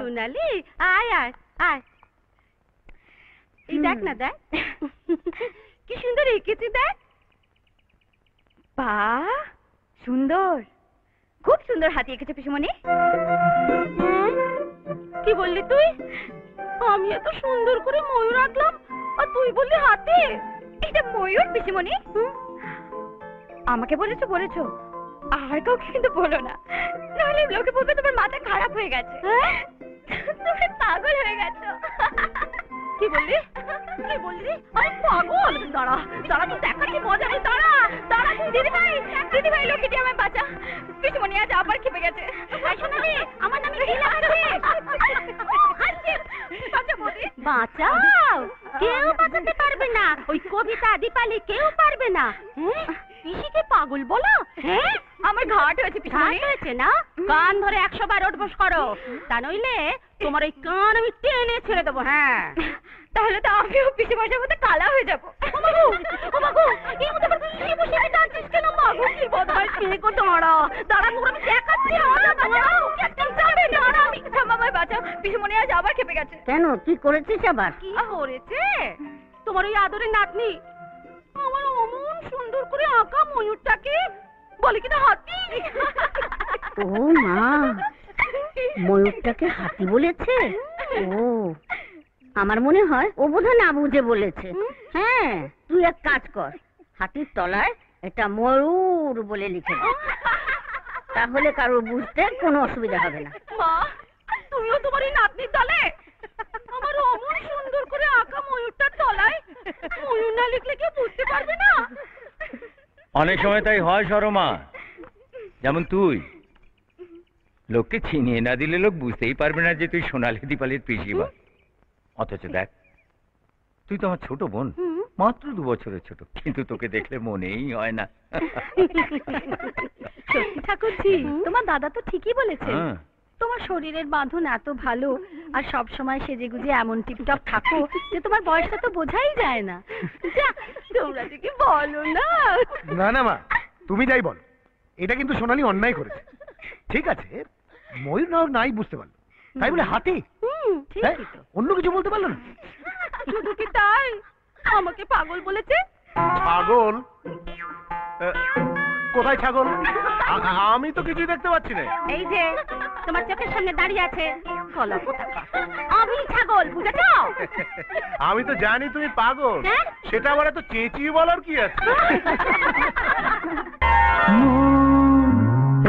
সোনালি আয় আয় আয়, এই দেখ না দেখ কি সুন্দর এঁকেছি দেখ। বাহ সুন্দর, খুব সুন্দর হাতি এঁকেছে পিসিমণি। কি বললি তুই? আমি এত সুন্দর করে ময়ূর আঁকলাম আর তুই বললি হাতি? এটা ময়ূর পিসিমণি। আমাকে বলেছো বলেছো, আর কাউকে কিন্তু বলো না, নাহলে লোকে বলবে তোমার মাথা খারাপ হয়ে গেছে, তুমি পাগল হয়ে গেছো। কি বললি? কি বললি? আমি পাগল? দাঁড়া দাঁড়া, তুই দেখাচ্ছি মজা নেই, দাঁড়া দাঁড়া। দিদি ভাই লোকেটি আমায় বাঁচা, পিসিমণি আজ আবার খেপে গেছে। সোনালি আমার নামে কি লাগছে? বাঁচাও, কেউ বাঁচাতে পারবে না, ওই কবিতা দীপালি কেউ পারবে না। পিসিকে পাগল বলো? হ্যাঁ আমার ঘাট হয়েছে, ঘাট হয়েছে না? কান ধরে 100 বার ওঠবোস করো, তা নইলে তোমার ওই কান আমি টেনে ছেড়ে দেবো। হ্যাঁ তাহলে তো আমিও পিসি মশার মতো কালা হয়ে যাবো। পিসিমণি আজ আবার খেপে গেছে। কেন, কি করেছিস আবার? কি করেছে? তোমার ওই আদরের নাতনি আমার অমন সুন্দর করে আঁকা ময়ূরটাকে বলে কিনা হাতি। ও মা, ময়ূরটাকে হাতি বলেছে? ও আমার মনে হয় ও বোধহয় না বুঝে বলেছে। হ্যাঁ তুই এক কাজ কর, হাতির তলায় এটা ময়ূর বলে লিখে দে, তাহলে কারো বুঝতে কোনো অসুবিধা হবে না। মা তুমিও তোমার এই নাতনির দলে? আমার অমন সুন্দর করে আঁকা ময়ূরটার তলায় ময়ূর না লিখলে কেউ বুঝতে পারবে না। অনেক সময় তাই হয় সরমা, যেমন তুই লোককে চিনিয়ে না দিলে লোক বুঝতেই পারবে না যে তুই সোনালি দীপালির পিসিমা। অথচ দেখ, তুই তো আমার ছোট বোন, মাত্র 2 বছরের ছোট, কিন্তু তোকে দেখলে মনেই হয় না। সত্যি ঠাকুরজি, তোমার দাদা তো ঠিকই বলেছে। তোমার শরীরের বাঁধন এত ভালো আর সব সময় সেজে গুজে এমন টিপটপ থাকো যে তোমার বয়সটা তো বোঝাই যায় না। তোমরা কি বলো না? না না মা, তুমি যাই বলো, এটা কিন্তু সোনালি অন্যায় করেছে। ঠিক আছে, ময়ূর না নাই বুঝতে পারলো, তাই বলে হাতি? ঠিকই তো। অন্য কিছু বলতে পারলো না? শুধু কি তাই, আমাকে পাগল বলেছে। ছাগল? কোথায় ছাগল? আমি তো কিছুই দেখতে পাচ্ছি না। এই যে তোমার চোখের সামনে দাঁড়িয়ে আছে, আমি ছাগল, বুঝেছো? আমি তো জানি তুমি পাগল, সেটা আবার এত চেঁচিয়ে বলার কি আছে?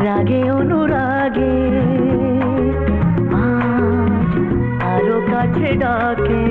রাগে অনুরাগে আজ আরো কাছে ডাকে।